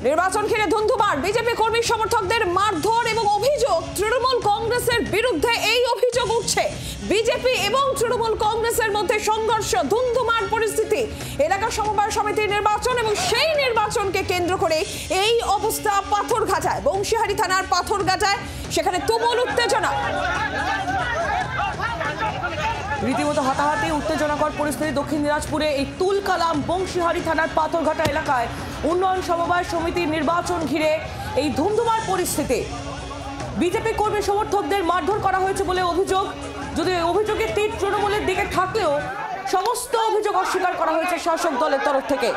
নির্বাচন ঘিরে ধুন্ধুমার, বিজেপি কর্মী সমর্থকদের মারধর এবং অভিযোগ তৃণমূল কংগ্রেসের বিরুদ্ধে। এই অভিযোগ উঠছে বিজেপি এবং তৃণমূল কংগ্রেসের মধ্যে সংঘর্ষ, ধুন্ধুমার পরিস্থিতি। এলাকা সমবায় সমিতির নির্বাচন এবং সেই নির্বাচনকে কেন্দ্র করে এই অবস্থা পাথরঘাটায়, বংশীহারি থানার পাথরঘাটায়। সেখানে তুমুল উত্তেজনা, রীতিমতো হাতাহাতি, উত্তেজনাকর পরিস্থিতি দক্ষিণ দিনাজপুরে এই তুলকালাম বংশীহারি থানার পাথরঘাটা এলাকায়। উন্নয়ন সমবায় সমিতির নির্বাচন ঘিরে এই ধুমধুমার পরিস্থিতি। বিজেপি কর্মী সমর্থকদের মারধর করা হয়েছে বলে অভিযোগ। যদি অভিযোগের তীর তৃণমূলের দিকে থাকলেও সমস্ত অভিযোগ অস্বীকার করা হয়েছে শাসক দলের তরফ থেকে।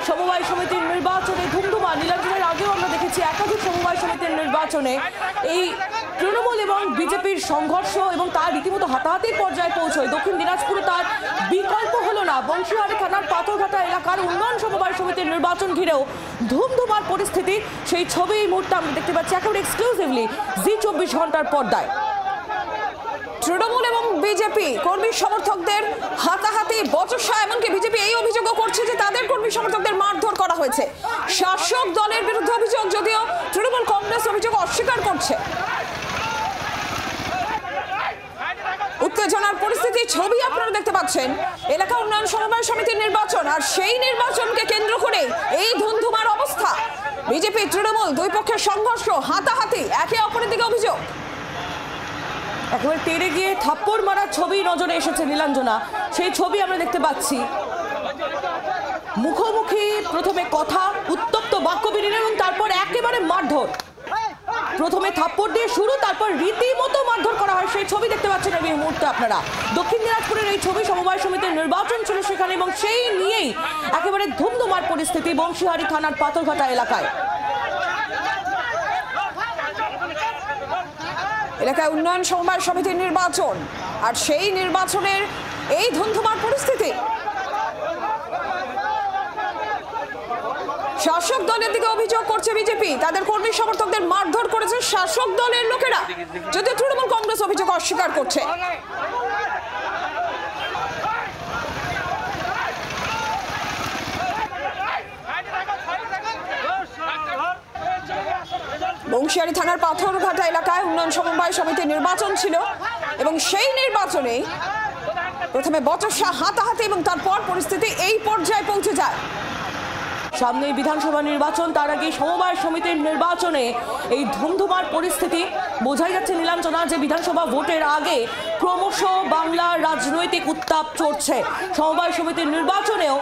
সমবায় সমিতির নির্বাচনে ধুমধুমা, নীলাঞ্জনের আগেও আমরা দেখেছি একাধিক সমবায় সমিতির নির্বাচনে এই তৃণমূল এবং বিজেপির সংঘর্ষ এবং তার রীতিমতো হাতাহাতির পর্যায়ে পৌঁছয়। দক্ষিণ দিনাজপুরে তার বিকল্প হলো না। বংশীহারি থানার পাথরঘাটা এলাকার উন্নয়ন সমবায় সমিতির নির্বাচন ঘিরেও ধুমধুমার পরিস্থিতি। সেই ছবি এই মুহূর্তে আমরা দেখতে পাচ্ছি একেবারে এক্সক্লুসিভলি জি 24 ঘন্টার পর্দায়। তৃণমূল এবং বিজেপি কর্মী সমর্থকদের হাতাহাতি, বচসা, এমনকি বিজেপি এই অভিযোগও করছে যে তাদের কর্মী সমর্থকদের মারধর করা হয়েছে। শাসক দলের বিরুদ্ধে অভিযোগ, যদিও তৃণমূল কংগ্রেস অভিযোগ অস্বীকার করছে। উত্তেজনার পরিস্থিতি, ছবি আপনারা দেখতে পাচ্ছেন। এলাকা উন্নয়ন সমবায় সমিতির নির্বাচন, আর সেই নির্বাচনকে কেন্দ্র করে এই ধুন্ধুমার অবস্থা। বিজেপি তৃণমূল দুই পক্ষের সংঘর্ষ, হাতাহাতি, একে অপরের দিকে অভিযোগ। একেবারে তেড়ে গিয়ে থাপ্পড় মারার ছবি নজরে এসেছে নীলাঞ্জনা, সেই ছবি আমরা দেখতে পাচ্ছি। মুখোমুখি প্রথমে কথা, উত্তপ্ত বাক্য বিনিময় এবং তারপর একেবারে মারধর। প্রথমে থাপ্পড় দিয়ে শুরু, তারপর রীতিমতো মারধর করা হয়। সেই ছবি দেখতে পাচ্ছেন এই মুহূর্তে আপনারা। দক্ষিণ দিনাজপুরের এই ছবি, সমবায় সমিতির নির্বাচন ছিল সেখানে এবং সেই নিয়েই একেবারে ধুমধুমার পরিস্থিতি বংশীহারি থানার পাথরঘাটা এলাকায়। এলাকায় উন্নয়ন সমবায় সমিতির নির্বাচন, আর সেই নির্বাচনের এই ধুন্ধুমার পরিস্থিতি। শাসক দলের দিকে অভিযোগ করছে বিজেপি, তাদের কর্মী সমর্থকদের মারধর করেছে শাসক দলের লোকেরা, যদিও তৃণমূল কংগ্রেস অভিযোগ অস্বীকার করছে। বংশীহারি থানার পাথরঘাটা এলাকায় উন্নয়ন সমবায় সমিতির নির্বাচন ছিল এবং সেই নির্বাচনে প্রথমে বচসা, হাতাহাতি এবং তারপর পরিস্থিতি এই পর্যায়ে পৌঁছে যায়। সামনে বিধানসভা নির্বাচন, তার আগে সমবায় সমিতির নির্বাচনে এই ধুমধুমার পরিস্থিতি। বোঝাই যাচ্ছে নীলাঞ্জনা যে বিধানসভা ভোটের আগে ক্রমশ বাংলার রাজনৈতিক উত্তাপ চড়ছে। সমবায় সমিতির নির্বাচনেও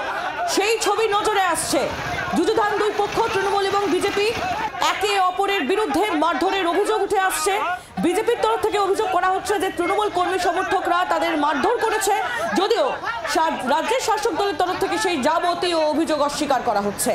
সেই ছবি নজরে আসছে। যুযুধান দুই পক্ষ, তৃণমূল এবং বিজেপি, একে অপরের বিরুদ্ধে মারধরের অভিযোগ উঠে আসছে। বিজেপির তরফ থেকে অভিযোগ করা হচ্ছে যে তৃণমূল কর্মী সমর্থকরা তাদের মারধর করেছে, যদিও রাজ্যের শাসক দলের তরফ থেকে সেই যাবতীয় অভিযোগ অস্বীকার করা হচ্ছে।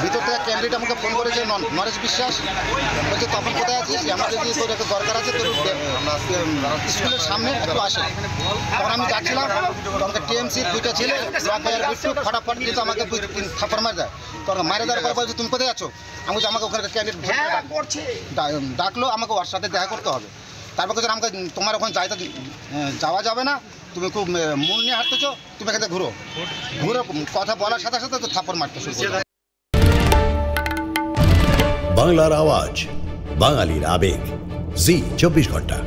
ভিতর থেকে ক্যান্ডিডেট আমাকে ফোন করেছে, নরেশ বিশ্বাস, বলছে তখন কোথায় আছিস, আমার যদি তোর একটা দরকার আছে, তোর স্কুলের সামনে একটু আসে। তখন আমি যাচ্ছিলাম, আমাকে টিএমসির দুইটা ছেলে ফটাফট কিন্তু আমাকে 2-3 থাপ্পড় মারে দেয়। তখন মারে দেওয়ার পর বলছে তুমি কোথায় আছো, আমি বলছি আমাকে ওখানে ক্যান্ডিডেট ডাকলো, আমাকে ওর সাথে দেখা করতে হবে। তারপর বলছে আমাকে তোমার ওখানে যাওয়া যাবে না, তুমি খুব মন নিয়ে হাঁটতেছো, তুমি এখানে ঘুরো। কথা বলার সাথে সাথে তো থাপ্পড় মারতে শুরু করে। বাংলার আওয়াজ, বাঙালির আবেগ, জি 24 ঘন্টা।